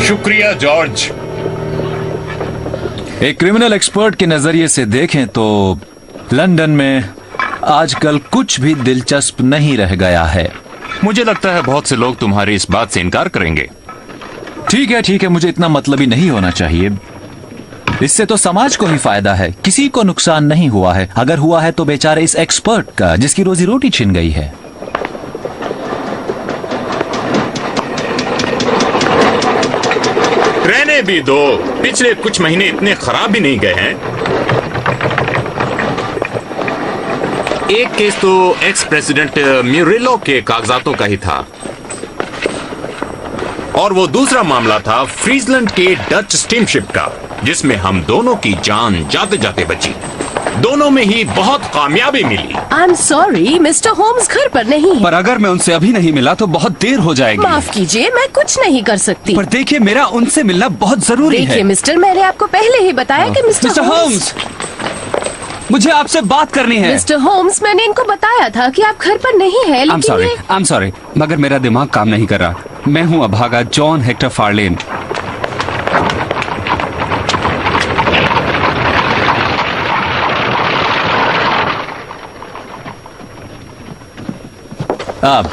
शुक्रिया जॉर्ज। एक criminal expert के नजरिए से देखें तो लंदन में आजकल कुछ भी दिलचस्प नहीं रह गया है। मुझे लगता है बहुत से लोग तुम्हारी इस बात से इनकार करेंगे। ठीक है, मुझे इतना मतलबी नहीं होना चाहिए। इससे तो समाज को ही फायदा है, किसी को नुकसान नहीं हुआ है। अगर हुआ है तो बेचारे इस एक्सपर्ट का, जिसकी रोजी रोटी छिन गई है। रहने भी दो, पिछले कुछ महीने इतने खराब भी नहीं गए हैं। एक केस तो एक्स प्रेसिडेंट म्यूरिलो के कागजातों का ही था, और वो दूसरा मामला था फ्रीजलैंड के डच स्टीमशिप का, जिसमें हम दोनों की जान जाते जाते बची। दोनों में ही बहुत कामयाबी मिली। I am sorry, mister Holmes घर पर नहीं है। पर अगर मैं उनसे अभी नहीं मिला तो बहुत देर हो जाएगी। माफ कीजिए, मैं कुछ नहीं कर सकती। पर देखिए, मेरा उनसे मिलना बहुत जरूरी है। देखिए मिस्टर, मैंने आपको पहले ही बताया कि मिस्टर होम्स, मुझे आपसे बात करनी है। मिस्टर होम्स, मैंने इनको बताया था कि आप घर पर नहीं हैं, लेकिन I'm sorry, मगर मेरा दिमाग काम नहीं कर रहा। मैं हूँ अभागा जॉन हेक्टर फार्लेन। अब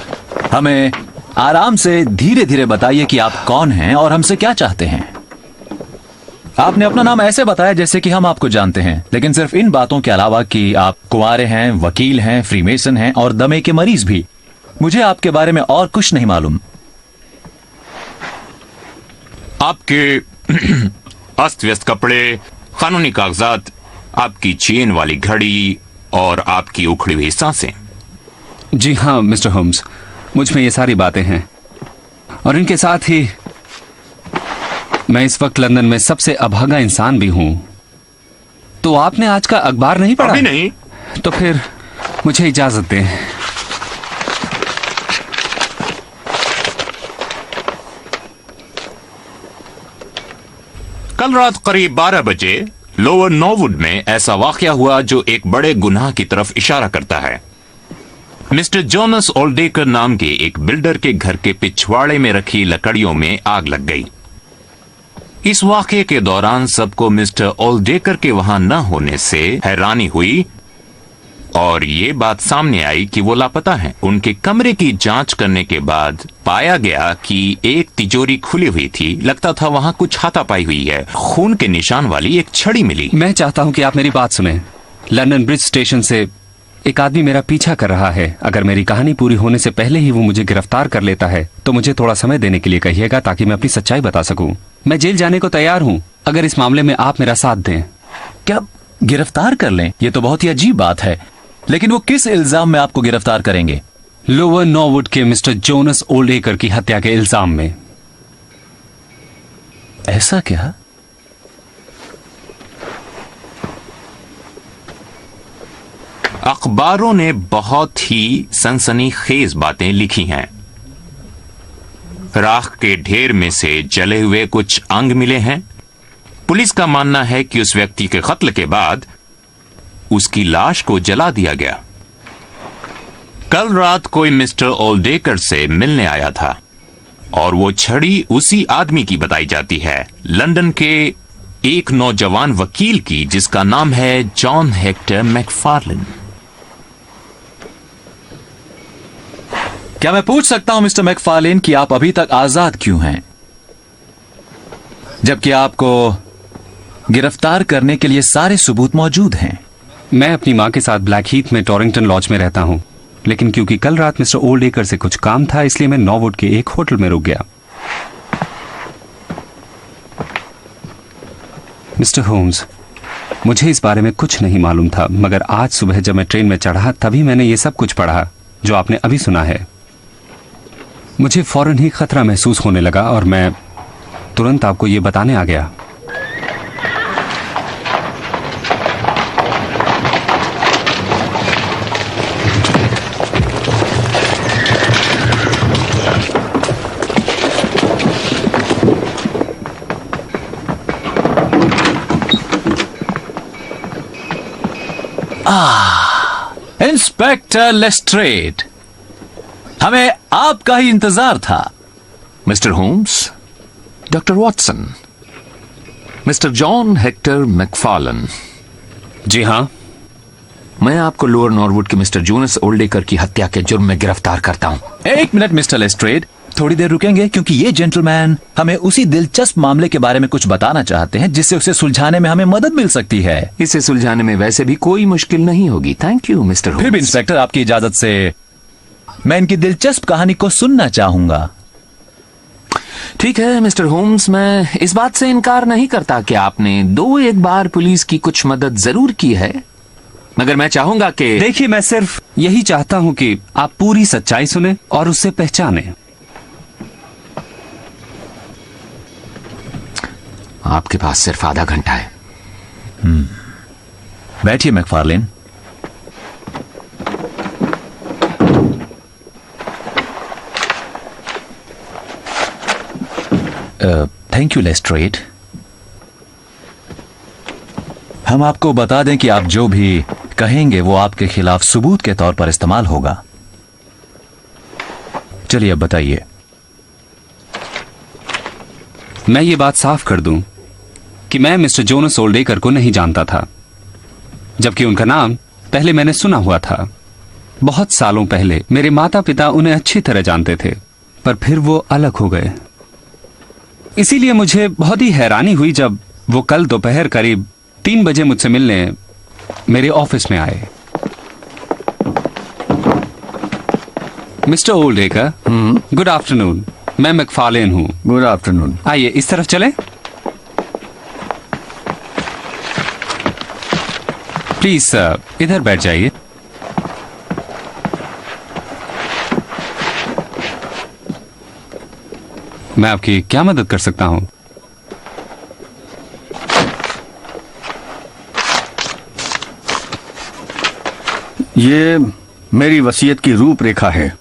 हमें आराम से धीरे धीरे बताइए कि आप कौन हैं और हमसे क्या चाहते हैं। आपने अपना नाम ऐसे बताया जैसे कि हम आपको जानते हैं, लेकिन सिर्फ इन बातों के अलावा कि आप कुंवारे हैं, वकील हैं, फ्रीमेसन हैं और दमे के मरीज भी, मुझे आपके बारे में और कुछ नहीं मालूम। आपके अस्त व्यस्त कपड़े, कानूनी कागजात, आपकी चेन वाली घड़ी और आपकी उखड़ी हुई सांसें। जी हाँ मिस्टर होम्स, मुझ में ये सारी बातें हैं, और इनके साथ ही मैं इस वक्त लंदन में सबसे अभागा इंसान भी हूं। तो आपने आज का अखबार नहीं पढ़ा? अभी नहीं। तो फिर मुझे इजाजत दें। कल रात करीब 12 बजे लोअर नॉरवुड में ऐसा वाकया हुआ जो एक बड़े गुनाह की तरफ इशारा करता है। मिस्टर जोनस ओल्डेकर नाम के एक बिल्डर के घर के पिछवाड़े में रखी लकड़ियों में आग लग गई। इस वाकये के दौरान सबको मिस्टर ओल्डेकर के वहां न होने से हैरानी हुई और ये बात सामने आई कि वो लापता हैं। उनके कमरे की जांच करने के बाद पाया गया कि एक तिजोरी खुली हुई थी। लगता था वहां कुछ हाथापाई हुई है। खून के निशान वाली एक छड़ी मिली। मैं चाहता हूं कि आप मेरी बात सुने। लंदन ब्रिज स्टेशन से एक आदमी मेरा पीछा कर रहा है। अगर मेरी कहानी पूरी होने से पहले ही वो मुझे गिरफ्तार कर लेता है तो मुझे थोड़ा समय देने के लिए कहिएगा, ताकि मैं अपनी सच्चाई बता सकूं। मैं जेल जाने को तैयार हूं अगर इस मामले में आप मेरा साथ दें। क्या गिरफ्तार कर लें? ये तो बहुत ही अजीब बात है, लेकिन वो किस इल्जाम में आपको गिरफ्तार करेंगे? लोअर नॉरवुड के मिस्टर जोनस ओल्डेकर की हत्या के इल्जाम में। ऐसा क्या? अखबारों ने बहुत ही सनसनीखेज बातें लिखी हैं। राख के ढेर में से जले हुए कुछ अंग मिले हैं। पुलिस का मानना है कि उस व्यक्ति के कत्ल के बाद उसकी लाश को जला दिया गया। कल रात कोई मिस्टर ओल्डेकर से मिलने आया था और वो छड़ी उसी आदमी की बताई जाती है, लंदन के एक नौजवान वकील की, जिसका नाम है जॉन हेक्टर मैकफार्लेन। क्या मैं पूछ सकता हूं मिस्टर मैकफार्लेन कि आप अभी तक आजाद क्यों हैं, जबकि आपको गिरफ्तार करने के लिए सारे सबूत मौजूद हैं? मैं अपनी मां के साथ ब्लैक हीथ में टॉरिंगटन लॉज में रहता हूं, लेकिन क्योंकि कल रात मिस्टर ओल्डेकर से कुछ काम था, इसलिए मैं नॉरवुड के एक होटल में रुक गया। मिस्टर होम्स, मुझे इस बारे में कुछ नहीं मालूम था, मगर आज सुबह जब मैं ट्रेन में चढ़ा तभी मैंने ये सब कुछ पढ़ा जो आपने अभी सुना है। मुझे फौरन ही खतरा महसूस होने लगा और मैं तुरंत आपको ये बताने आ गया। इंस्पेक्टर लेस्ट्रेड, हमें आपका ही इंतजार था। Mister Holmes, doctor Watson, mister John Hector McFarlane. जी हाँ। मैं आपको लोअर नॉरवुड के मिस्टर जोनस ओल्डेकर की हत्या के जुर्म में गिरफ्तार करता हूं। एक मिनट मिस्टर लेस्ट्रेड, थोड़ी देर रुकेंगे क्योंकि ये जेंटलमैन हमें उसी दिलचस्प मामले के बारे में कुछ बताना चाहते हैं जिससे उसे सुलझाने में हमें मदद मिल सकती है। इसे सुलझाने में वैसे भी कोई मुश्किल नहीं होगी। थैंक यू मिस्टर फिर भी होम्स। इंस्पेक्टर, आपकी इजाजत से मैं इनकी दिलचस्प कहानी को सुनना चाहूंगा। ठीक है मिस्टर होम्स, मैं इस बात से इनकार नहीं करता कि आपने दो एक बार पुलिस की कुछ मदद जरूर की है, मगर मैं चाहूंगा कि देखिए, मैं सिर्फ यही चाहता हूं कि आप पूरी सच्चाई सुने और उससे पहचाने। आपके पास सिर्फ आधा घंटा है। बैठिए मैकफार्लेन। Thank you लेस्ट्रेड। हम आपको बता दें कि आप जो भी कहेंगे वो आपके खिलाफ सबूत के तौर पर इस्तेमाल होगा। चलिए अब बताइए। मैं ये बात साफ कर दूं कि मैं मिस्टर जोनस ओल्डेकर को नहीं जानता था, जबकि उनका नाम पहले मैंने सुना हुआ था। बहुत सालों पहले मेरे माता पिता उन्हें अच्छी तरह जानते थे, पर फिर वो अलग हो गए। इसीलिए मुझे बहुत ही हैरानी हुई जब वो कल दोपहर करीब 3 बजे मुझसे मिलने मेरे ऑफिस में आए। Mister Oldacre, good afternoon. मैं मैकफार्लेन हूं। Good afternoon. आइए इस तरफ चलें। प्लीज सर, इधर बैठ जाइए। मैं आपकी क्या मदद कर सकता हूं? ये मेरी वसीयत की रूपरेखा है।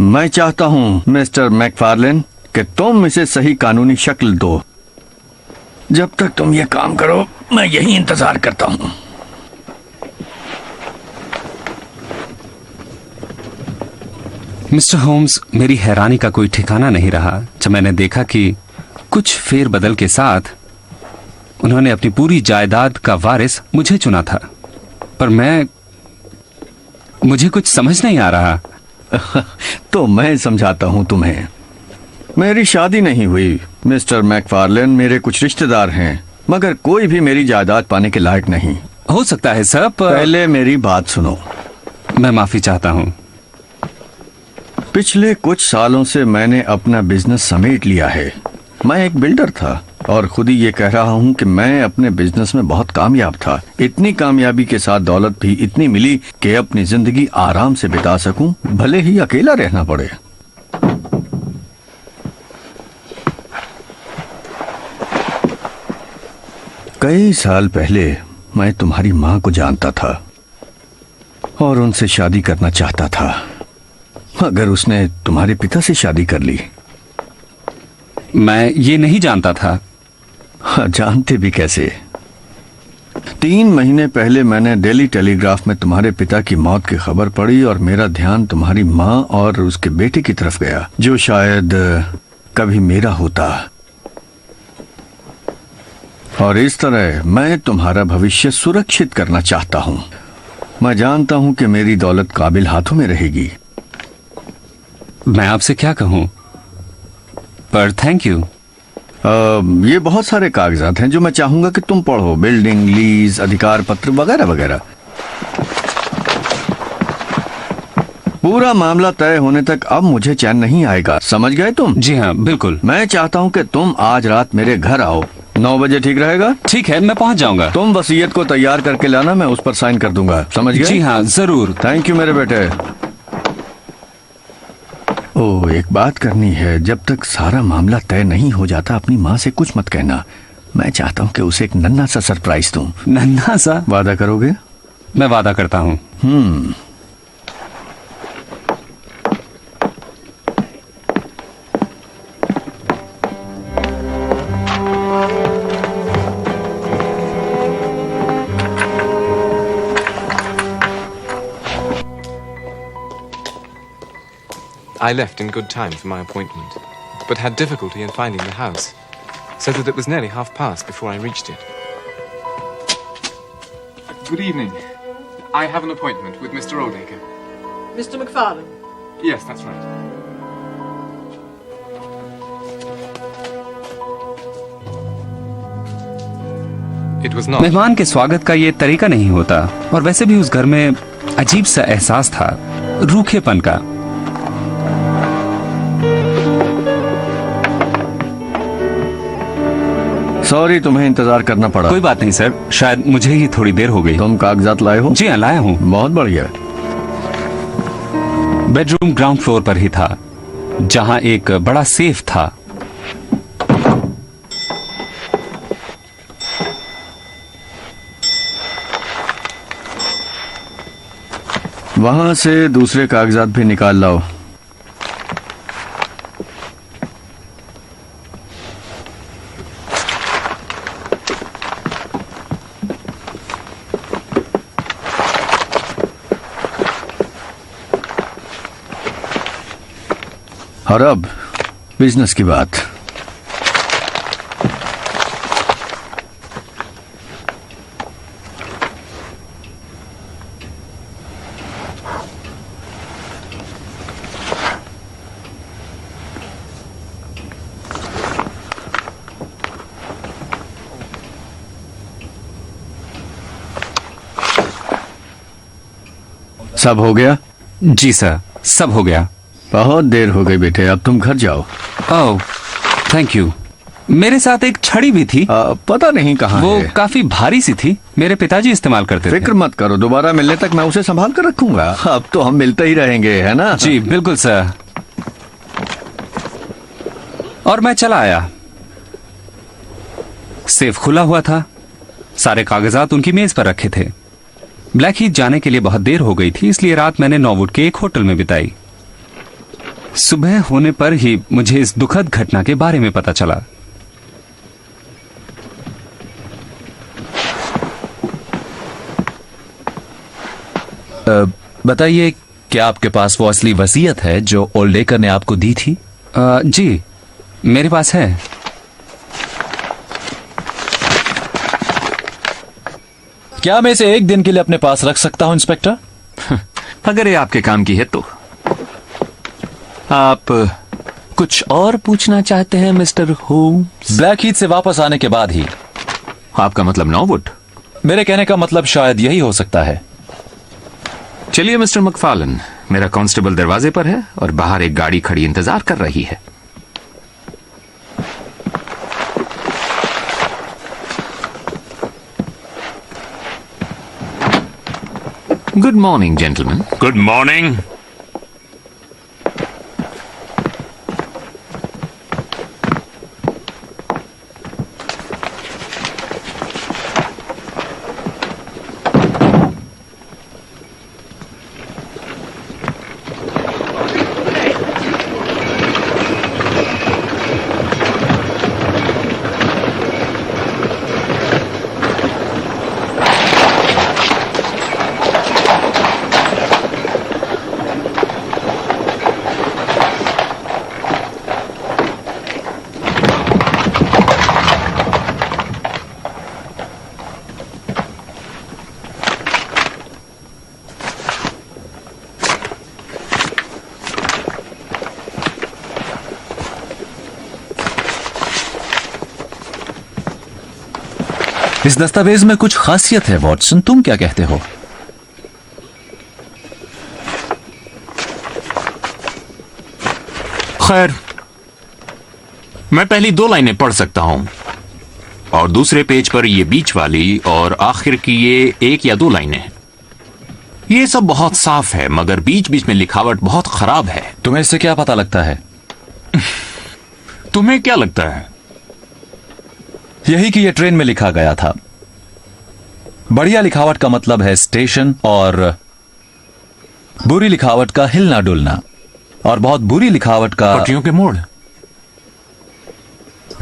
मैं चाहता हूं मिस्टर मैकफार्लेन कि तुम इसे सही कानूनी शक्ल दो। जब तक तुम ये काम करो, मैं यही इंतजार करता हूं। मिस्टर होम्स, मेरी हैरानी का कोई ठिकाना नहीं रहा जब मैंने देखा कि कुछ फेरबदल के साथ उन्होंने अपनी पूरी जायदाद का वारिस मुझे चुना था। पर मुझे कुछ समझ नहीं आ रहा। तो मैं समझाता हूं तुम्हें। मेरी शादी नहीं हुई मिस्टर मैकफार्लेन। मेरे कुछ रिश्तेदार हैं, मगर कोई भी मेरी जायदाद पाने के लायक नहीं। हो सकता है सर, पर पहले मेरी बात सुनो। मैं माफी चाहता हूं। पिछले कुछ सालों से मैंने अपना बिजनेस समेट लिया है। मैं एक बिल्डर था और खुद ही ये कह रहा हूँ कि मैं अपने बिजनेस में बहुत कामयाब था। इतनी कामयाबी के साथ दौलत भी इतनी मिली कि अपनी जिंदगी आराम से बिता सकूं, भले ही अकेला रहना पड़े। कई साल पहले मैं तुम्हारी माँ को जानता था और उनसे शादी करना चाहता था, मगर उसने तुम्हारे पिता से शादी कर ली। मैं ये नहीं जानता था। हाँ, जानते भी कैसे? 3 महीने पहले मैंने डेली टेलीग्राफ में तुम्हारे पिता की मौत की खबर पढ़ी और मेरा ध्यान तुम्हारी माँ और उसके बेटे की तरफ गया, जो शायद कभी मेरा होता। और इस तरह मैं तुम्हारा भविष्य सुरक्षित करना चाहता हूँ। मैं जानता हूँ कि मेरी दौलत काबिल हाथों में रहेगी। मैं आपसे क्या कहूं, पर थैंक यू। ये बहुत सारे कागजात हैं जो मैं चाहूंगा कि तुम पढ़ो। बिल्डिंग, लीज, अधिकार पत्र वगैरह वगैरह। पूरा मामला तय होने तक अब मुझे चैन नहीं आएगा। समझ गए तुम? जी हाँ, बिल्कुल। मैं चाहता हूँ कि तुम आज रात मेरे घर आओ। 9 बजे ठीक रहेगा? ठीक है, मैं पहुंच जाऊंगा। तुम वसीयत को तैयार करके लाना, मैं उस पर साइन कर दूंगा। समझ गए? जी हाँ, जरूर। थैंक यू मेरे बेटे। ओह, एक बात करनी है। जब तक सारा मामला तय नहीं हो जाता अपनी माँ से कुछ मत कहना। मैं चाहता हूँ कि उसे एक नन्हा सा सरप्राइज दूं। नन्हा सा? वादा करोगे? मैं वादा करता हूँ। I left in good time for my appointment, but had difficulty in finding the house, so that it was nearly past before I reached it. Good evening. I have an appointment with Mr. Oldacre. Mr. McFarlane. Yes, that's right. It was not. मेहमान के स्वागत का ये तरीका नहीं होता, और वैसे भी उस घर में अजीब सा एहसास था, रूखेपन का। सॉरी, तुम्हें इंतजार करना पड़ा। कोई बात नहीं सर, शायद मुझे ही थोड़ी देर हो गई। तुम कागजात लाए हो? जी हाँ, लाया हूँ। बहुत बढ़िया। बेडरूम ग्राउंड फ्लोर पर ही था, जहाँ एक बड़ा सेफ था। वहां से दूसरे कागजात भी निकाल लाओ। और अब बिजनेस की बात। सब हो गया? जी सर, सब हो गया। बहुत देर हो गई बेटे, अब तुम घर जाओ। ओह, थैंक यू। मेरे साथ एक छड़ी भी थी। पता नहीं कहाँ वो है। काफी भारी सी थी, मेरे पिताजी इस्तेमाल करते थे। फिक्र मत करो, दोबारा मिलने तक मैं उसे संभाल कर रखूंगा। अब तो हम मिलते ही रहेंगे, है ना? जी बिल्कुल सर। और मैं चला आया। सेफ खुला हुआ था, सारे कागजात उनकी मेज पर रखे थे। ब्लैक हीथ जाने के लिए बहुत देर हो गई थी, इसलिए रात मैंने नॉर्वुड के एक होटल में बिताई। सुबह होने पर ही मुझे इस दुखद घटना के बारे में पता चला। बताइए, क्या आपके पास वो असली वसीयत है जो ओल्डेकर ने आपको दी थी? जी मेरे पास है। क्या मैं इसे एक दिन के लिए अपने पास रख सकता हूं इंस्पेक्टर? अगर ये आपके काम की है तो। आप कुछ और पूछना चाहते हैं मिस्टर होम्स? ब्लैक हीथ से वापस आने के बाद ही। आपका मतलब नॉर्वुड? मेरे कहने का मतलब शायद यही हो सकता है। चलिए मिस्टर मैकफार्लन, मेरा कांस्टेबल दरवाजे पर है और बाहर एक गाड़ी खड़ी इंतजार कर रही है। Good morning gentleman. Good morning. इस दस्तावेज में कुछ खासियत है वॉटसन, तुम क्या कहते हो? खैर, मैं पहली 2 लाइनें पढ़ सकता हूं और दूसरे पेज पर ये बीच वाली और आखिर की ये 1 या 2 लाइनें। ये सब बहुत साफ है, मगर बीच बीच में लिखावट बहुत खराब है। तुम्हें इससे क्या पता लगता है? तुम्हें क्या लगता है? यही कि यह ट्रेन में लिखा गया था। बढ़िया लिखावट का मतलब है स्टेशन, और बुरी लिखावट का हिलना डुलना, और बहुत बुरी लिखावट का पटरियों के मोड़।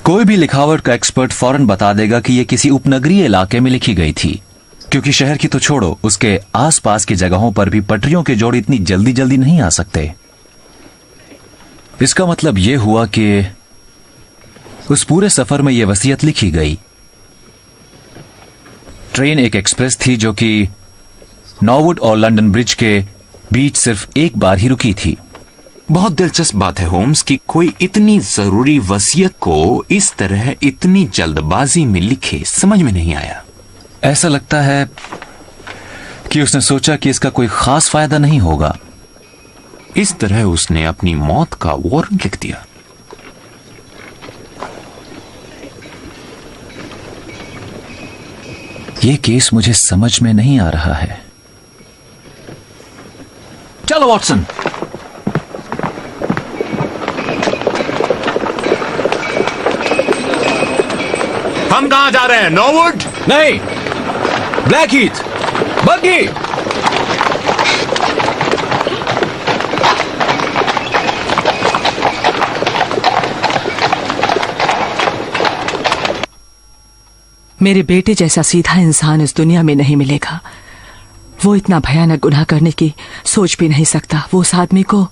कोई भी लिखावट का एक्सपर्ट फौरन बता देगा कि यह किसी उपनगरीय इलाके में लिखी गई थी, क्योंकि शहर की तो छोड़ो, उसके आसपास की जगहों पर भी पटरियों के जोड़ इतनी जल्दी जल्दी नहीं आ सकते। इसका मतलब यह हुआ कि उस पूरे सफर में यह वसीयत लिखी गई। ट्रेन एक एक्सप्रेस थी जो कि नॉरवुड और लंदन ब्रिज के बीच सिर्फ एक बार ही रुकी थी। बहुत दिलचस्प बात है होम्स कि कोई इतनी जरूरी वसीयत को इस तरह इतनी जल्दबाजी में लिखे, समझ में नहीं आया। ऐसा लगता है कि उसने सोचा कि इसका कोई खास फायदा नहीं होगा। इस तरह उसने अपनी मौत का वारंट लिख दिया। यह केस मुझे समझ में नहीं आ रहा है। चलो वॉटसन। हम कहां जा रहे हैं? नॉरवुड? नहीं, ब्लैक हीथ, बग्गी। मेरे बेटे जैसा सीधा इंसान इस दुनिया में नहीं मिलेगा। वो इतना भयानक गुनाह करने की सोच भी नहीं सकता। वो उस आदमी को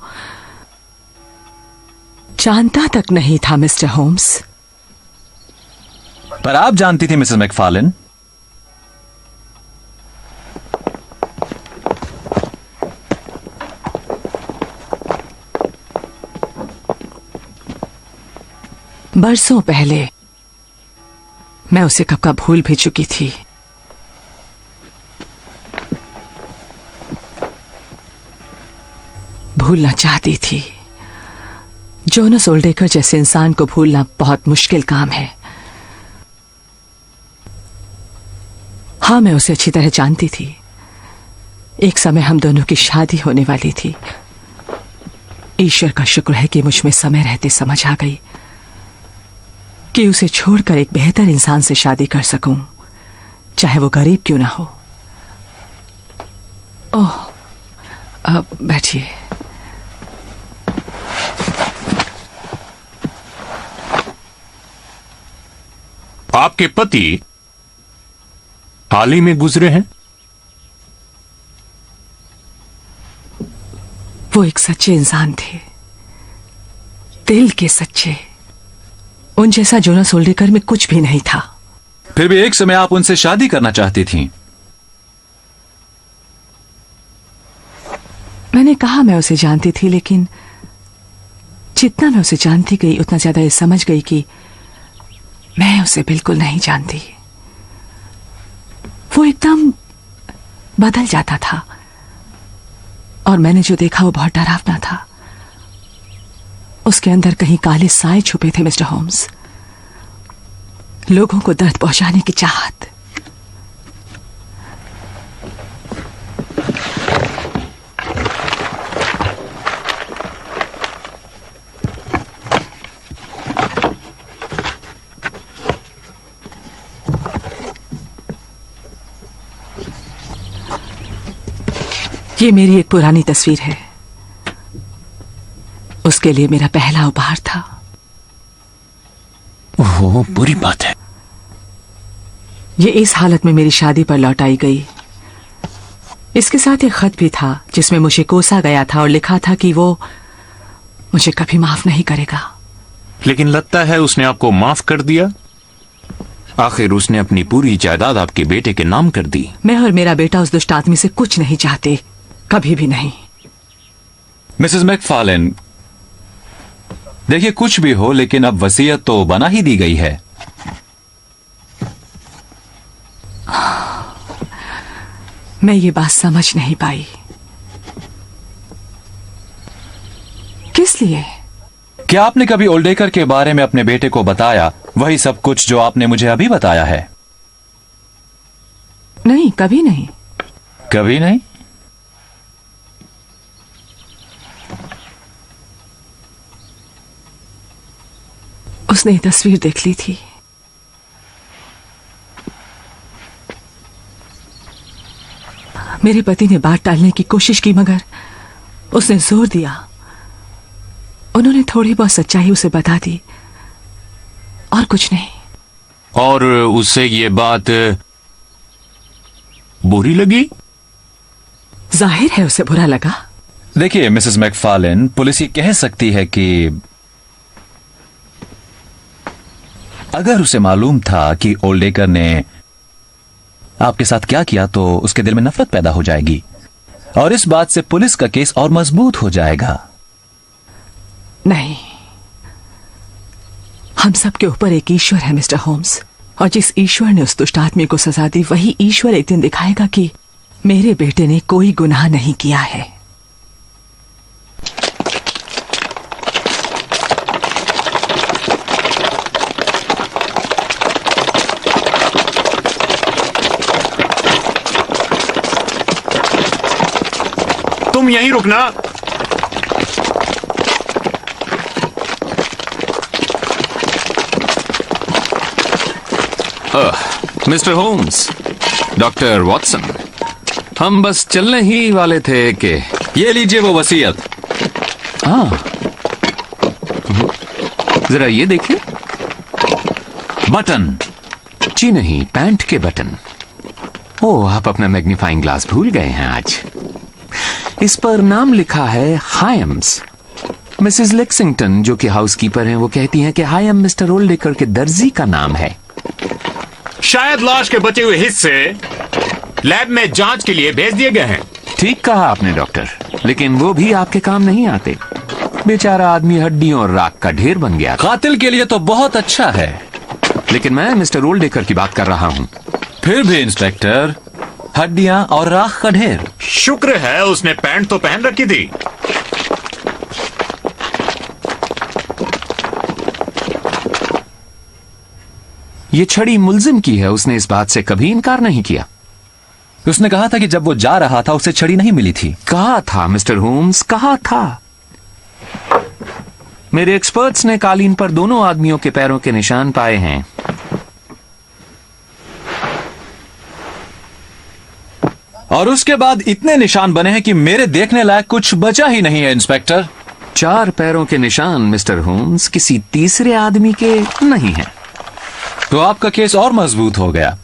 जानता तक नहीं था मिस्टर होम्स। पर आप जानती थी मिसेस मैकफार्लेन। बरसों पहले मैं उसे कब का भूल भी चुकी थी। भूलना चाहती थी। जोनस ओल्डेकर जैसे इंसान को भूलना बहुत मुश्किल काम है। हाँ, मैं उसे अच्छी तरह जानती थी। एक समय हम दोनों की शादी होने वाली थी। ईश्वर का शुक्र है कि मुझ में समय रहते समझ आ गई कि उसे छोड़कर एक बेहतर इंसान से शादी कर सकूं, चाहे वो गरीब क्यों ना हो। ओह, अब बैठिए। आपके पति हाल ही में गुजरे हैं? वो एक सच्चे इंसान थे, दिल के सच्चे। उन जैसा जोनास ओल्डेकर में कुछ भी नहीं था। फिर भी एक समय आप उनसे शादी करना चाहती थीं। मैंने कहा मैं उसे जानती थी, लेकिन जितना मैं उसे जानती गई उतना ज्यादा ये समझ गई कि मैं उसे बिल्कुल नहीं जानती। वो एकदम बदल जाता था और मैंने जो देखा वो बहुत डरावना था। उसके अंदर कहीं काले साए छुपे थे मिस्टर होम्स। लोगों को दर्द पहुंचाने की चाहत। ये मेरी एक पुरानी तस्वीर है। उसके लिए मेरा पहला उपहार था। ओह, बुरी बात है। ये इस हालत में मेरी शादी पर लौट आई गई। इसके साथ एक खत भी था जिसमें मुझे कोसा गया था और लिखा था कि वो मुझे कभी माफ नहीं करेगा। लेकिन लगता है उसने आपको माफ कर दिया। आखिर उसने अपनी पूरी जायदाद आपके बेटे के नाम कर दी। मैं और मेरा बेटा उस दुष्ट आदमी से कुछ नहीं चाहते, कभी भी नहीं। मिसेस मैकफार्लेन, देखिए कुछ भी हो, लेकिन अब वसीयत तो बना ही दी गई है। मैं ये बात समझ नहीं पाई। किस लिए? क्या आपने कभी ओल्डेकर के बारे में अपने बेटे को बताया वही सब कुछ जो आपने मुझे अभी बताया है? नहीं, कभी नहीं। कभी नहीं? उसने ये तस्वीर देख ली थी। मेरे पति ने बात टालने की कोशिश की, मगर उसने जोर दिया। उन्होंने थोड़ी बहुत सच्चाई उसे बता दी और कुछ नहीं। और उससे ये बात बुरी लगी? जाहिर है उसे बुरा लगा। देखिए मिसेस मैकफार्लेन, पुलिस ये कह सकती है कि अगर उसे मालूम था कि ओल्डेकर ने आपके साथ क्या किया तो उसके दिल में नफरत पैदा हो जाएगी और इस बात से पुलिस का केस और मजबूत हो जाएगा। नहीं, हम सबके ऊपर एक ईश्वर है मिस्टर होम्स, और जिस ईश्वर ने उस दुष्ट आदमी को सजा दी वही ईश्वर एक दिन दिखाएगा कि मेरे बेटे ने कोई गुनाह नहीं किया है। तुम यहीं रुकना। मिस्टर होम्स, डॉक्टर वॉटसन, हम बस चलने ही वाले थे कि ये लीजिए वो वसीयत। हाँ, जरा ये देखिए। बटन। जी नहीं, पैंट के बटन। ओह, आप अपना मैग्नीफाइंग ग्लास भूल गए हैं आज। इस पर नाम लिखा है हायम्स। मिसेस लेक्सिंगटन जो कि हाउसकीपर हैं, वो कहती हैं कि हायम मिस्टर ओल्डेकर के दर्जी का नाम है। शायद लाश के बचे हुए हिस्से लैब में जांच के लिए भेज दिए गए हैं। ठीक कहा आपने डॉक्टर, लेकिन वो भी आपके काम नहीं आते। बेचारा आदमी हड्डियों और राख का ढेर बन गया था। कातिल के लिए तो बहुत अच्छा है, लेकिन मैं मिस्टर ओल्डेकर की बात कर रहा हूं। फिर भी इंस्पेक्टर, हड्डियां और राख का ढेर। शुक्र है उसने पैंट तो पहन रखी थी। ये छड़ी मुल्जिम की है, उसने इस बात से कभी इनकार नहीं किया। उसने कहा था कि जब वो जा रहा था उसे छड़ी नहीं मिली थी। कहा था मिस्टर होम्स, कहा था। मेरे एक्सपर्ट्स ने कालीन पर दोनों आदमियों के पैरों के निशान पाए हैं। और उसके बाद इतने निशान बने हैं कि मेरे देखने लायक कुछ बचा ही नहीं है इंस्पेक्टर। 4 पैरों के निशान मिस्टर होम्स किसी तीसरे आदमी के नहीं हैं। तो आपका केस और मजबूत हो गया।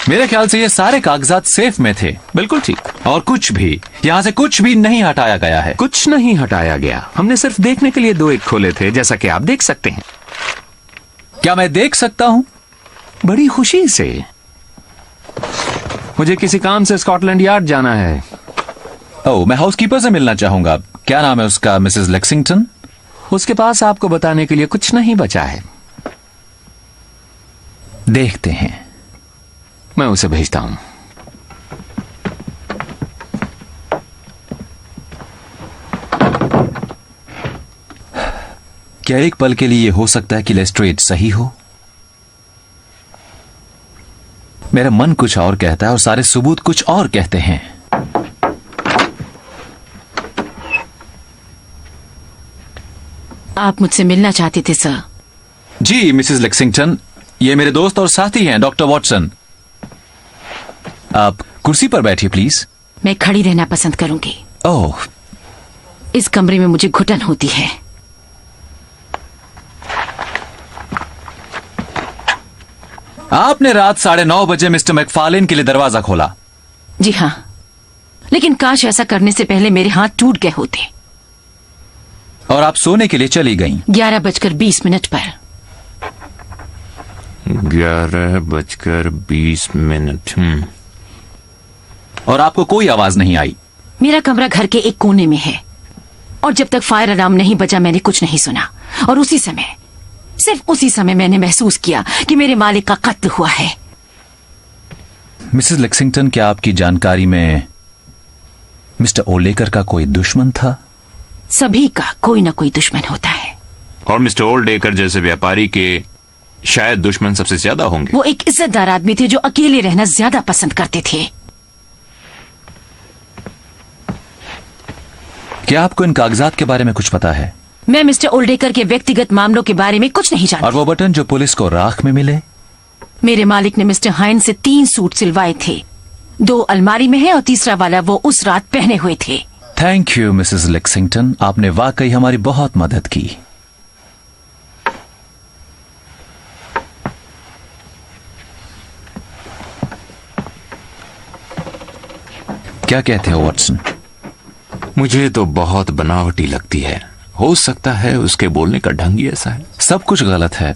मेरे ख्याल से ये सारे कागजात सेफ में थे। बिल्कुल ठीक। और कुछ भी, यहां से कुछ भी नहीं हटाया गया है। कुछ नहीं हटाया गया, हमने सिर्फ देखने के लिए 2 एक खोले थे, जैसा कि आप देख सकते हैं। क्या मैं देख सकता हूं? बड़ी खुशी से। मुझे किसी काम से स्कॉटलैंड यार्ड जाना है। ओह, मैं हाउसकीपर से मिलना चाहूंगा। क्या नाम है उसका? Mrs Lexington. उसके पास आपको बताने के लिए कुछ नहीं बचा है। देखते हैं। मैं उसे भेजता हूं। क्या एक पल के लिए ये हो सकता है कि लेस्ट्रेड सही हो? मेरा मन कुछ और कहता है और सारे सबूत कुछ और कहते हैं। आप मुझसे मिलना चाहते थे सर। जी मिसेस लेक्सिंगटन, ये मेरे दोस्त और साथी हैं डॉक्टर वॉटसन। आप कुर्सी पर बैठिए प्लीज। मैं खड़ी रहना पसंद करूंगी। ओह, इस कमरे में मुझे घुटन होती है। आपने रात 9:30 बजे मिस्टर मैकफार्लेन के लिए दरवाजा खोला। जी हाँ, लेकिन काश ऐसा करने से पहले मेरे हाथ टूट गए होते। और आप सोने के लिए चली गईं। 11:20 पर। 11:20। और आपको कोई आवाज नहीं आई। मेरा कमरा घर के एक कोने में है और जब तक फायर अलार्म नहीं बजा मैंने कुछ नहीं सुना। और उसी समय, सिर्फ उसी समय मैंने महसूस किया कि मेरे मालिक का कत्ल हुआ है। मिसेस लेक्सिंगटन, क्या आपकी जानकारी में मिस्टर ओल्डेकर का कोई दुश्मन था? सभी का कोई ना कोई दुश्मन होता है। और मिस्टर ओल्डेकर जैसे व्यापारी के शायद दुश्मन सबसे ज्यादा होंगे। वो एक इज्जतदार आदमी थे जो अकेले रहना ज्यादा पसंद करते थे। क्या आपको इन कागजात के बारे में कुछ पता है? मैं मिस्टर ओल्डेकर के व्यक्तिगत मामलों के बारे में कुछ नहीं जानती। और वो बटन जो पुलिस को राख में मिले? मेरे मालिक ने मिस्टर हाइन से 3 सूट सिलवाए थे। 2 अलमारी में है और तीसरा वाला वो उस रात पहने हुए थे। थैंक यू मिसेस लेक्सिंगटन, आपने वाकई हमारी बहुत मदद की। क्या कहते हो वॉटसन? मुझे तो बहुत बनावटी लगती है। हो सकता है उसके बोलने का ढंग ही ऐसा है। सब कुछ गलत है।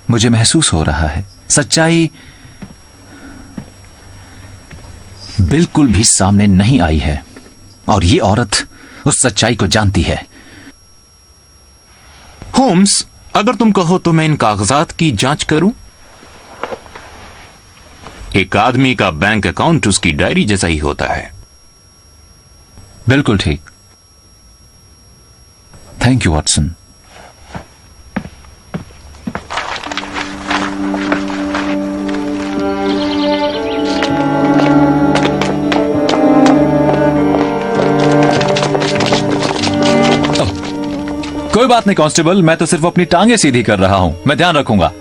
मुझे महसूस हो रहा है सच्चाई बिल्कुल भी सामने नहीं आई है और ये औरत उस सच्चाई को जानती है। होम्स, अगर तुम कहो तो मैं इन कागजात की जांच करूं? एक आदमी का बैंक अकाउंट उसकी डायरी जैसा ही होता है। बिल्कुल ठीक। Thank you Watson. कोई बात नहीं कांस्टेबल, मैं तो सिर्फ अपनी टांगे सीधी कर रहा हूं। मैं ध्यान रखूंगा।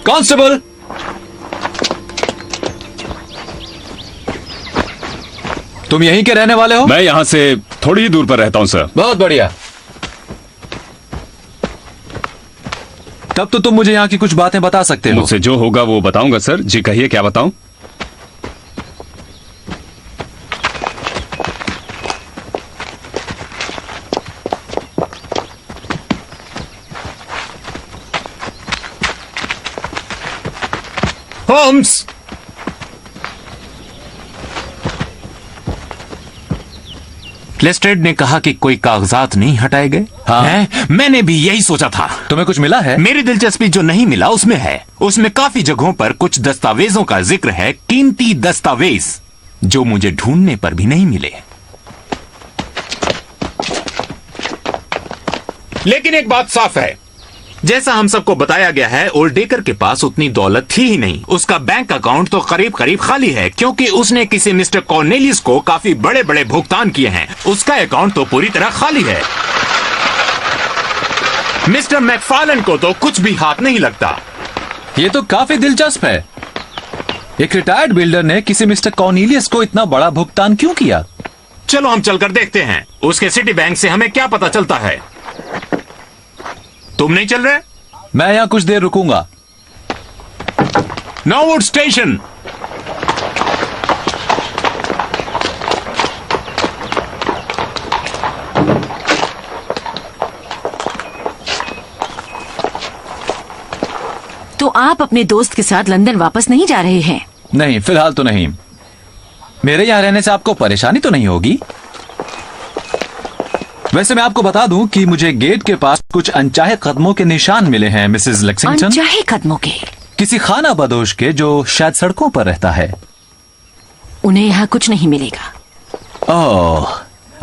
कांस्टेबल, तुम यहीं के रहने वाले हो? मैं यहाँ से थोड़ी ही दूर पर रहता हूँ सर। बहुत बढ़िया। तब तो तुम मुझे यहाँ की कुछ बातें बता सकते हो। मुझसे जो होगा वो बताऊंगा सर। जी कहिए, क्या बताऊं? होम्स, लेस्ट्रेड ने कहा कि कोई कागजात नहीं हटाए गए। हाँ। हैं? मैंने भी यही सोचा था। तुम्हें कुछ मिला है? मेरी दिलचस्पी जो नहीं मिला उसमें है। उसमें काफी जगहों पर कुछ दस्तावेजों का जिक्र है, कीमती दस्तावेज जो मुझे ढूंढने पर भी नहीं मिले। लेकिन एक बात साफ है, जैसा हम सबको बताया गया है, ओल्डेकर के पास उतनी दौलत थी ही नहीं। उसका बैंक अकाउंट तो करीब करीब खाली है, क्योंकि उसने किसी मिस्टर कॉर्नेलियस को काफी बड़े बड़े भुगतान किए हैं। उसका अकाउंट तो पूरी तरह खाली है। मिस्टर मैकफार्लन को तो कुछ भी हाथ नहीं लगता। ये तो काफी दिलचस्प है। एक रिटायर्ड बिल्डर ने किसी मिस्टर कॉर्नेलियस को इतना बड़ा भुगतान क्यों किया? चलो हम चलकर देखते हैं उसके सिटी बैंक से हमें क्या पता चलता है। तुम नहीं चल रहे? मैं यहाँ कुछ देर रुकूंगा। नॉर्वुड स्टेशन। तो आप अपने दोस्त के साथ लंदन वापस नहीं जा रहे हैं? नहीं, फिलहाल तो नहीं। मेरे यहाँ रहने से आपको परेशानी तो नहीं होगी? वैसे मैं आपको बता दूं कि मुझे गेट के पास कुछ अनचाहे कदमों के निशान मिले हैं मिसेस लेक्सिंगटन। अनचाहे कदमों के? किसी खाना बदोश के जो शायद सड़कों पर रहता है। उन्हें यहाँ कुछ नहीं मिलेगा। ओह,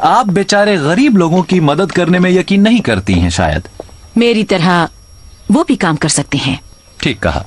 आप बेचारे गरीब लोगों की मदद करने में यकीन नहीं करती हैं शायद। मेरी तरह वो भी काम कर सकते हैं। ठीक कहा।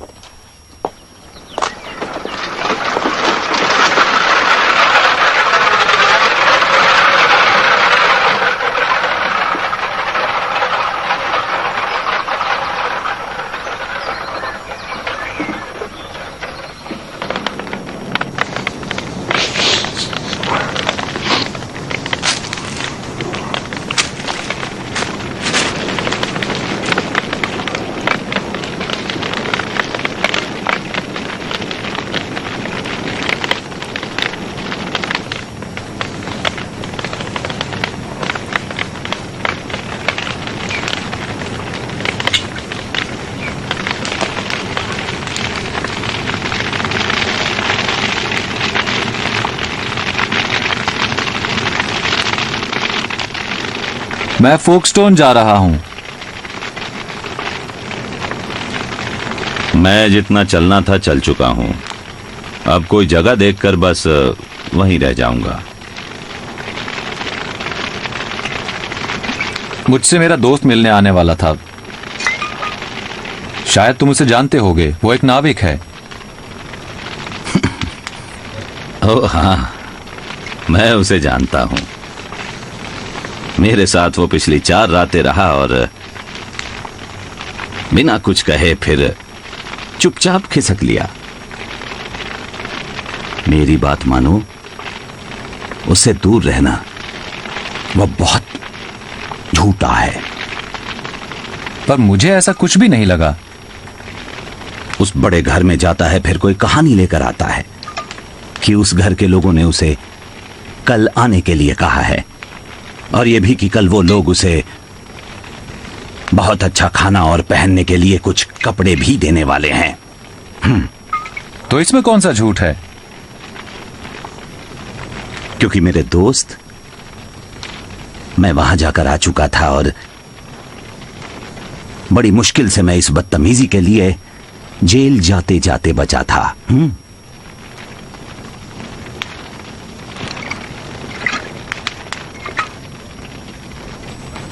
मैं फोकस्टोन जा रहा हूं। मैं जितना चलना था चल चुका हूं। अब कोई जगह देखकर बस वहीं रह जाऊंगा। मुझसे मेरा दोस्त मिलने आने वाला था। शायद तुम उसे जानते होगे, वो एक नाविक है। ओह हाँ, मैं उसे जानता हूं। मेरे साथ वो पिछली 4 रातें रहा और बिना कुछ कहे फिर चुपचाप खिसक लिया। मेरी बात मानो, उससे दूर रहना। वो बहुत झूठा है। पर मुझे ऐसा कुछ भी नहीं लगा। उस बड़े घर में जाता है, फिर कोई कहानी लेकर आता है कि उस घर के लोगों ने उसे कल आने के लिए कहा है, और यह भी कि कल वो लोग उसे बहुत अच्छा खाना और पहनने के लिए कुछ कपड़े भी देने वाले हैं। तो इसमें कौन सा झूठ है? क्योंकि मेरे दोस्त, मैं वहां जाकर आ चुका था और बड़ी मुश्किल से मैं इस बदतमीजी के लिए जेल जाते जाते बचा था।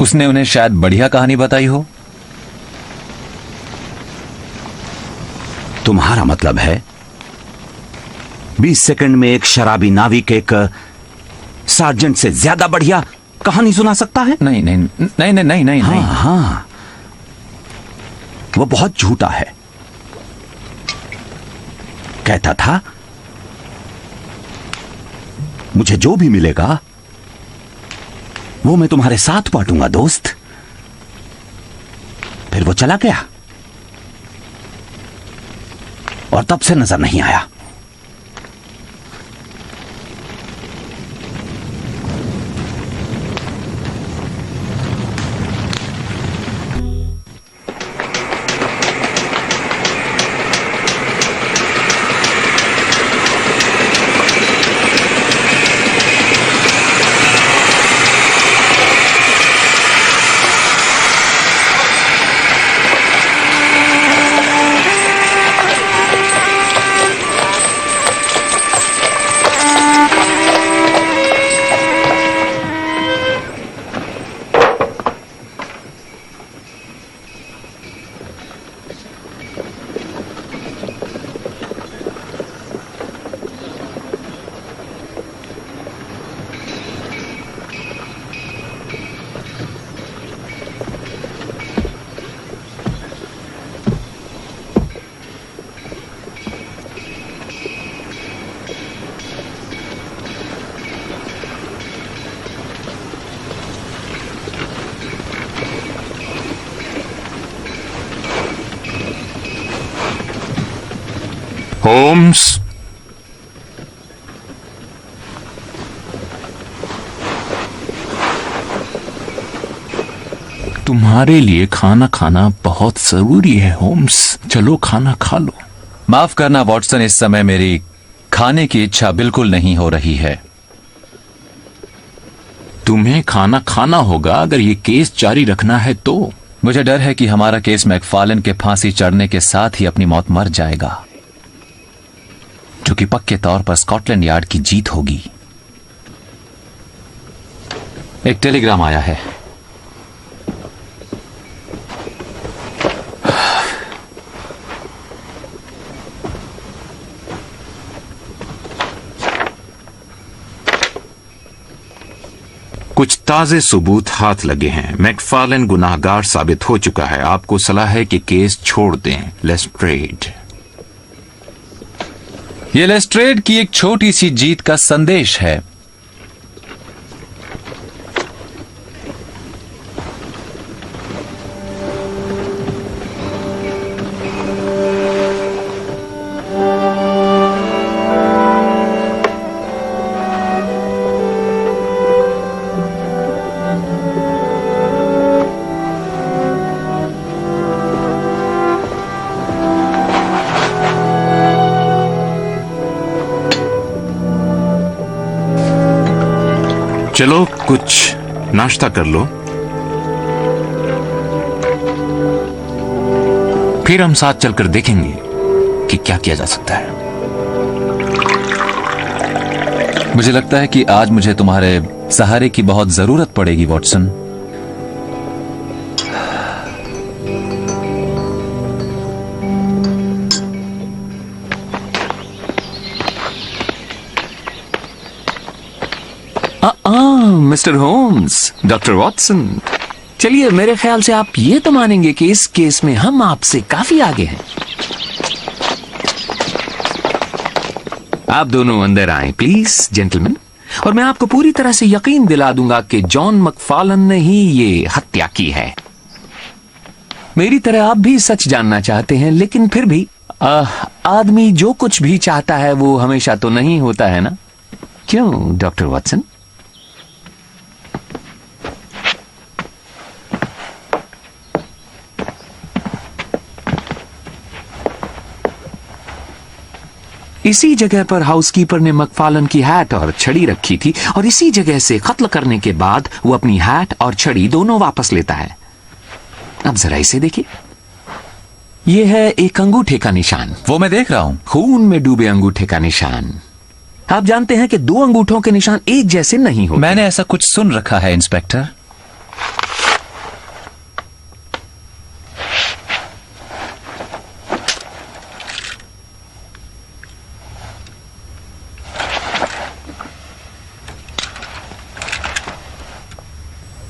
उसने उन्हें शायद बढ़िया कहानी बताई हो। तुम्हारा मतलब है 20 सेकंड में एक शराबी नाविक एक सार्जेंट से ज्यादा बढ़िया कहानी सुना सकता है? नहीं नहीं नहीं नहीं नहीं नहीं, हाँ नहीं। हाँ, वो बहुत झूठा है। कहता था मुझे जो भी मिलेगा वो मैं तुम्हारे साथ बांटूंगा दोस्त। फिर वो चला गया और तब से नजर नहीं आया। होम्स, तुम्हारे लिए खाना खाना बहुत जरूरी है होम्स। चलो खाना खा लो। माफ करना वॉटसन, इस समय मेरी खाने की इच्छा बिल्कुल नहीं हो रही है। तुम्हें खाना खाना होगा अगर ये केस जारी रखना है तो। मुझे डर है कि हमारा केस मैकफार्लेन के फांसी चढ़ने के साथ ही अपनी मौत मर जाएगा, जो कि पक्के तौर पर स्कॉटलैंड यार्ड की जीत होगी। एक टेलीग्राम आया है। कुछ ताजे सबूत हाथ लगे हैं। मैकफार्लेन गुनाहगार साबित हो चुका है। आपको सलाह है कि केस छोड़ दें। लेस्ट्रेड। ये लेस्ट्रेड की एक छोटी सी जीत का संदेश है। चलो कुछ नाश्ता कर लो। फिर हम साथ चलकर देखेंगे कि क्या किया जा सकता है। मुझे लगता है कि आज मुझे तुम्हारे सहारे की बहुत जरूरत पड़ेगी Watson. Mister Holmes, doctor Watson, चलिए, मेरे ख्याल से आप ये तो मानेंगे कि इस केस में हम आपसे काफी आगे हैं। आप दोनों अंदर आए प्लीज, जेंटलमैन, और मैं आपको पूरी तरह से यकीन दिला दूंगा कि जॉन मैकफार्लन ने ही ये हत्या की है। मेरी तरह आप भी सच जानना चाहते हैं, लेकिन फिर भी आदमी जो कुछ भी चाहता है वो हमेशा तो नहीं होता है ना, क्यों डॉक्टर वॉटसन? इसी जगह पर हाउसकीपर ने मैकफार्लन की हैट और छड़ी रखी थी, और इसी जगह से कत्ल करने के बाद वो अपनी हैट और छड़ी दोनों वापस लेता है। अब जरा इसे देखिए, ये है एक अंगूठे का निशान। वो मैं देख रहा हूं। खून में डूबे अंगूठे का निशान। आप जानते हैं कि दो अंगूठों के निशान एक जैसे नहीं होते। मैंने ऐसा कुछ सुन रखा है इंस्पेक्टर।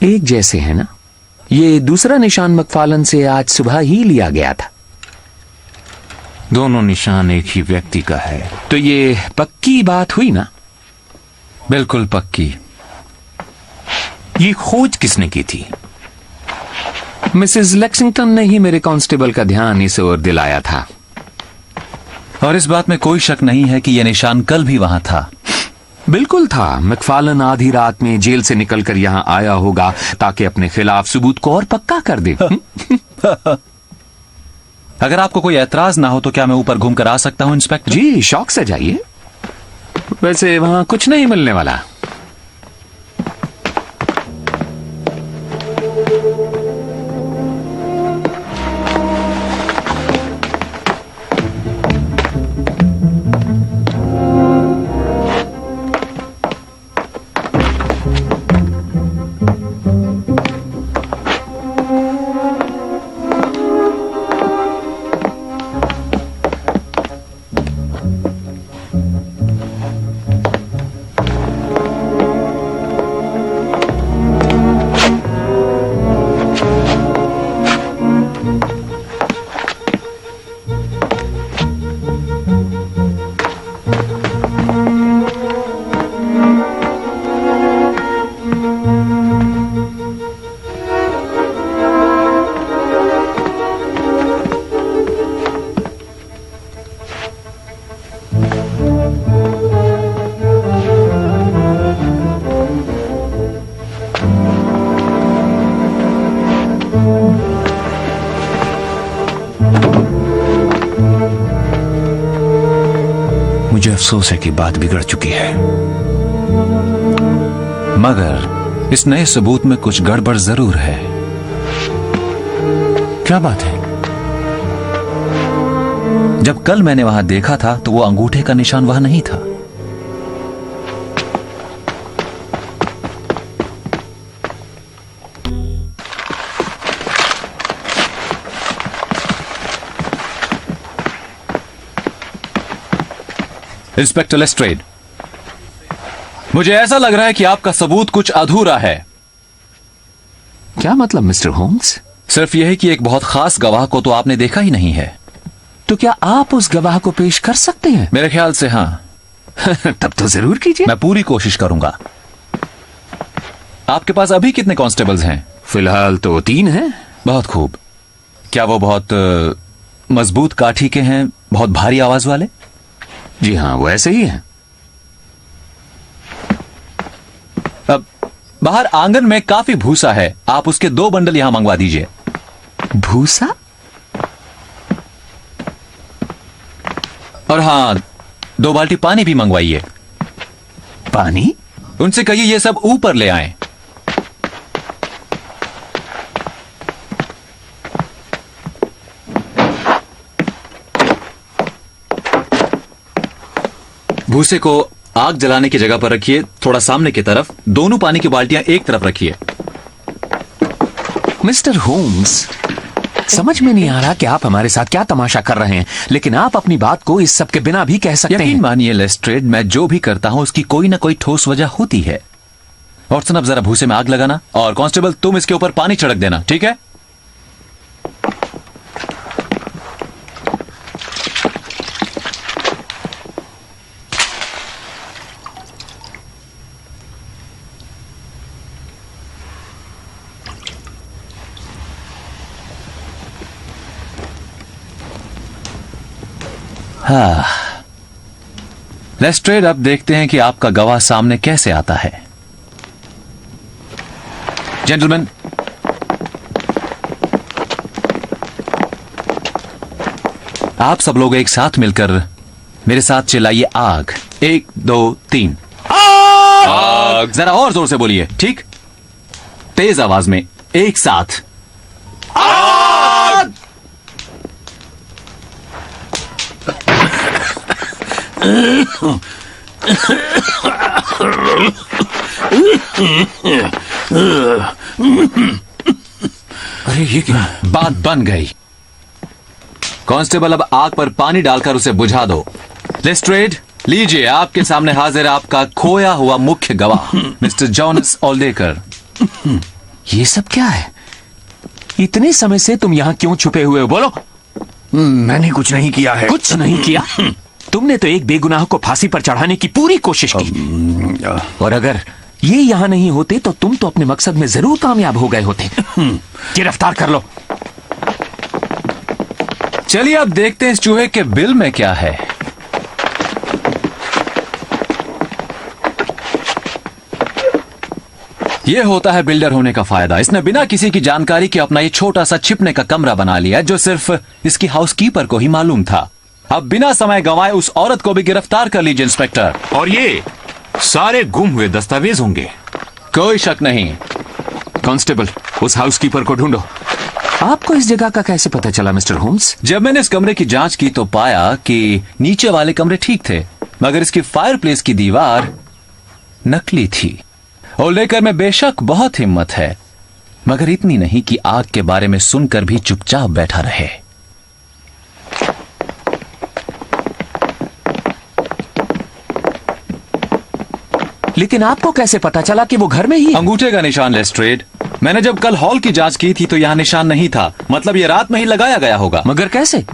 एक जैसे है ना? ये दूसरा निशान मैकफार्लन से आज सुबह ही लिया गया था। दोनों निशान एक ही व्यक्ति का है। तो ये पक्की बात हुई ना? बिल्कुल पक्की। ये खोज किसने की थी? मिसेस लेक्सिंगटन ने ही मेरे कांस्टेबल का ध्यान इस ओर दिलाया था। और इस बात में कोई शक नहीं है कि यह निशान कल भी वहां था। बिल्कुल था। मैकफार्लन आधी रात में जेल से निकलकर यहां आया होगा ताकि अपने खिलाफ सबूत को और पक्का कर दे। अगर आपको कोई एतराज ना हो तो क्या मैं ऊपर घूमकर आ सकता हूं इंस्पेक्टर? जी, शौक से जाइए। वैसे वहां कुछ नहीं मिलने वाला। मुझे अफसोस है कि बात बिगड़ चुकी है, मगर इस नए सबूत में कुछ गड़बड़ जरूर है। क्या बात है? जब कल मैंने वहां देखा था तो वो अंगूठे का निशान वहां नहीं था। इंस्पेक्टर लेस्ट्रेड, मुझे ऐसा लग रहा है कि आपका सबूत कुछ अधूरा है। क्या मतलब मिस्टर होम्स? सिर्फ यह कि एक बहुत खास गवाह को तो आपने देखा ही नहीं है। तो क्या आप उस गवाह को पेश कर सकते हैं? मेरे ख्याल से हाँ। तब तो जरूर कीजिए। मैं पूरी कोशिश करूंगा। आपके पास अभी कितने कांस्टेबल्स हैं? फिलहाल तो 3 हैं। बहुत खूब। क्या वो बहुत मजबूत काठी के हैं, बहुत भारी आवाज वाले? जी हाँ, वो ऐसे ही हैं। अब बाहर आंगन में काफी भूसा है, आप उसके 2 बंडल यहां मंगवा दीजिए। भूसा? और हाँ, 2 बाल्टी पानी भी मंगवाइए। पानी? उनसे कहिए ये सब ऊपर ले आएं। भूसे को आग जलाने की जगह पर रखिए, थोड़ा सामने की तरफ। दोनों पानी की बाल्टियां एक तरफ रखिए। मिस्टर होम्स, समझ में नहीं आ रहा कि आप हमारे साथ क्या तमाशा कर रहे हैं, लेकिन आप अपनी बात को इस सब के बिना भी कह सकते यकीन हैं। मानिए लेस्ट्रेड, मैं जो भी करता हूं उसकी कोई ना कोई ठोस वजह होती है। वॉटसन, अब जरा भूसे में आग लगाना, और कांस्टेबल तुम इसके ऊपर पानी छिड़क देना, ठीक है? हाँ, लेस्ट्रेड, अब देखते हैं कि आपका गवाह सामने कैसे आता है। जेंटलमैन, आप सब लोग एक साथ मिलकर मेरे साथ चिल्लाइए आग। 1 2 3 आग। जरा और जोर से बोलिए, ठीक? तेज आवाज में, एक साथ आग। अरे ये क्या? बात बन गई। कांस्टेबल, अब आग पर पानी डालकर उसे बुझा दो। लेस्ट्रेड, लीजिए, आपके सामने हाजिर है आपका खोया हुआ मुख्य गवाह, मिस्टर जॉनस ओल्डेकर। ये सब क्या है? इतने समय से तुम यहाँ क्यों छुपे हुए हो? बोलो। मैंने कुछ नहीं किया है। कुछ नहीं किया? तुमने तो एक बेगुनाह को फांसी पर चढ़ाने की पूरी कोशिश की, और अगर ये यहाँ नहीं होते तो तुम तो अपने मकसद में जरूर कामयाब हो गए होते। गिरफ्तार कर लो। चलिए अब देखते हैं इस चूहे के बिल में क्या है। यह होता है बिल्डर होने का फायदा। इसने बिना किसी की जानकारी के अपना ये छोटा सा छिपने का कमरा बना लिया, जो सिर्फ इसकी हाउसकीपर को ही मालूम था। अब बिना समय गंवाए उस औरत को भी गिरफ्तार कर लीजिए इंस्पेक्टर। और ये सारे गुम हुए दस्तावेज होंगे। कोई शक नहीं। कांस्टेबल, उस हाउसकीपर को ढूंढो। आपको इस जगह का कैसे पता चला मिस्टर होम्स? जब मैंने इस कमरे की जांच की तो पाया कि नीचे वाले कमरे ठीक थे, मगर इसकी फायरप्लेस की दीवार नकली थी। ओल्डेकर में बेशक बहुत हिम्मत है, मगर इतनी नहीं कि आग के बारे में सुनकर भी चुपचाप बैठा रहे। लेकिन आपको कैसे पता चला कि वो घर में ही है? अंगूठे का निशान, लेस्ट्रेड। मैंने जब कल हॉल की जांच की थी तो यहां निशान नहीं था। मतलब ये रात में ही लगाया गया होगा। मगर कैसे?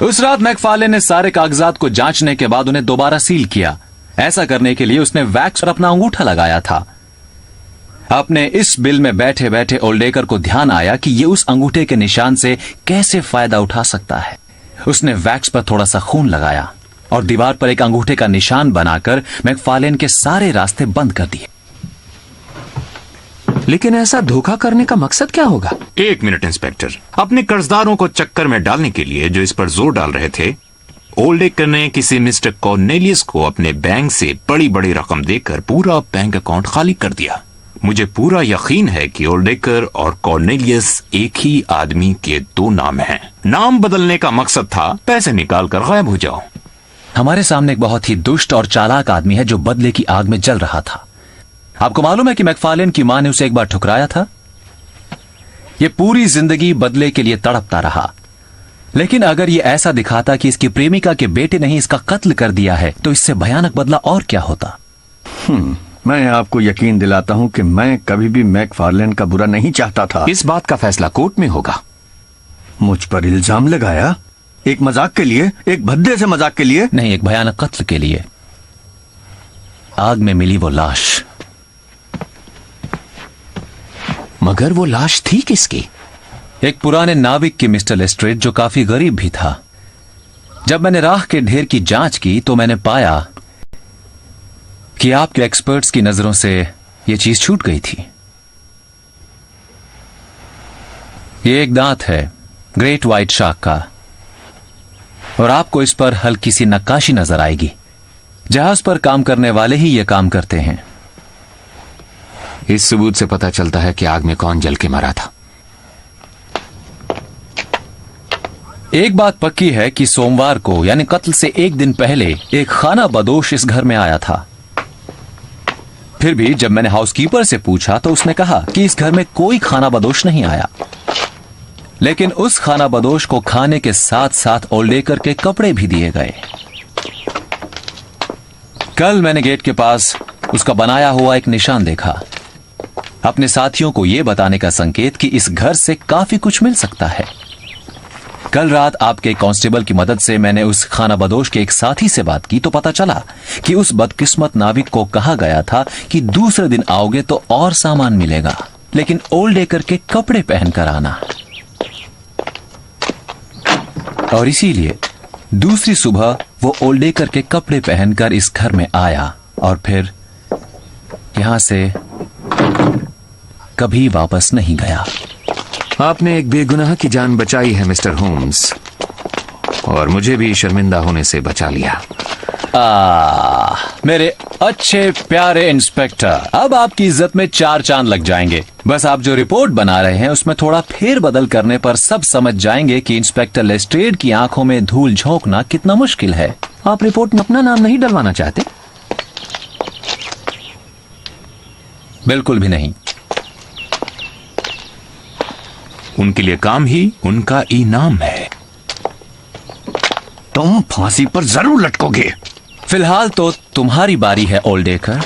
उस रात मैकफार्लेन ने सारे कागजात को जांचने के बाद उन्हें दोबारा सील किया। ऐसा करने के लिए उसने वैक्स पर अपना अंगूठा लगाया था। अपने इस बिल में बैठे बैठे ओल्डेकर को ध्यान आया कि ये उस अंगूठे के निशान से कैसे फायदा उठा सकता है। उसने वैक्स पर थोड़ा सा खून लगाया और दीवार पर एक अंगूठे का निशान बनाकर मैकफार्लेन के सारे रास्ते बंद कर दिए। लेकिन ऐसा धोखा करने का मकसद क्या होगा? 1 मिनट इंस्पेक्टर। अपने कर्जदारों को चक्कर में डालने के लिए जो इस पर जोर डाल रहे थे, ओल्डेकर ने किसी मिस्टर कॉर्नेलियस को अपने बैंक से बड़ी बड़ी रकम देकर पूरा बैंक अकाउंट खाली कर दिया। मुझे पूरा यकीन है कि ओल्डेकर और कॉर्नेलियस एक ही आदमी के 2 नाम हैं। नाम बदलने का मकसद था पैसे निकाल कर गायब हो जाओ। हमारे सामने एक बहुत ही दुष्ट और चालाक आदमी है जो बदले की आग में जल रहा था। आपको मालूम है कि मैकफार्लेन की मां ने उसे एक बार ठुकराया था। यह पूरी जिंदगी बदले के लिए तड़पता रहा। लेकिन अगर यह ऐसा दिखाता कि इसकी प्रेमिका के बेटे ने ही इसका कत्ल कर दिया है, तो इससे भयानक बदला और क्या होता। मैं आपको यकीन दिलाता हूं कि मैं कभी भी मैकफार्लेन का बुरा नहीं चाहता था। इस बात का फैसला कोर्ट में होगा। मुझ पर इल्जाम लगाया एक मजाक के लिए, एक भद्दे से मजाक के लिए नहीं, एक भयानक कत्ल के लिए। आग में मिली वो लाश। मगर वो लाश थी किसकी? एक पुराने नाविक की, मिस्टर लेस्ट्रेड, जो काफी गरीब भी था। जब मैंने राख के ढेर की जांच की तो मैंने पाया कि आपके एक्सपर्ट्स की नजरों से यह चीज छूट गई थी। ये एक दांत है, ग्रेट व्हाइट शार्क का, और आपको इस पर हल्की सी नक्काशी नजर आएगी। जहाज पर काम करने वाले ही ये काम करते हैं। इस सबूत से पता चलता है कि आग में कौन जल के मरा था। एक बात पक्की है कि सोमवार को यानी कत्ल से एक दिन पहले एक खाना बदोश इस घर में आया था। फिर भी जब मैंने हाउसकीपर से पूछा तो उसने कहा कि इस घर में कोई खाना बदोश नहीं आया, लेकिन उस खाना बदोश को खाने के साथ साथ ओल्डेकर के कपड़े भी दिए गए। कल मैंने गेट के पास उसका बनाया हुआ एक निशान देखा, अपने साथियों को यह बताने का संकेत कि इस घर से काफी कुछ मिल सकता है। कल रात आपके कांस्टेबल की मदद से मैंने उस खाना बदोश के एक साथी से बात की तो पता चला कि उस बदकिस्मत नाविक को कहा गया था कि दूसरे दिन आओगे तो और सामान मिलेगा, लेकिन ओल्डेकर के कपड़े पहनकर आना। और इसीलिए दूसरी सुबह वो ओल्डेकर के कपड़े पहनकर इस घर में आया और फिर यहां से कभी वापस नहीं गया। आपने एक बेगुनाह की जान बचाई है मिस्टर होम्स, और मुझे भी शर्मिंदा होने से बचा लिया। मेरे अच्छे प्यारे इंस्पेक्टर, अब आपकी इज्जत में 4 चांद लग जाएंगे। बस आप जो रिपोर्ट बना रहे हैं उसमें थोड़ा फेर बदल करने पर सब समझ जाएंगे कि इंस्पेक्टर लेस्ट्रेड की आंखों में धूल झोंकना कितना मुश्किल है। आप रिपोर्ट में अपना नाम नहीं डलवाना चाहते? बिल्कुल भी नहीं। उनके लिए काम ही उनका इनाम है। तुम फांसी पर जरूर लटकोगे। फिलहाल तो तुम्हारी बारी है ओल्डेकर।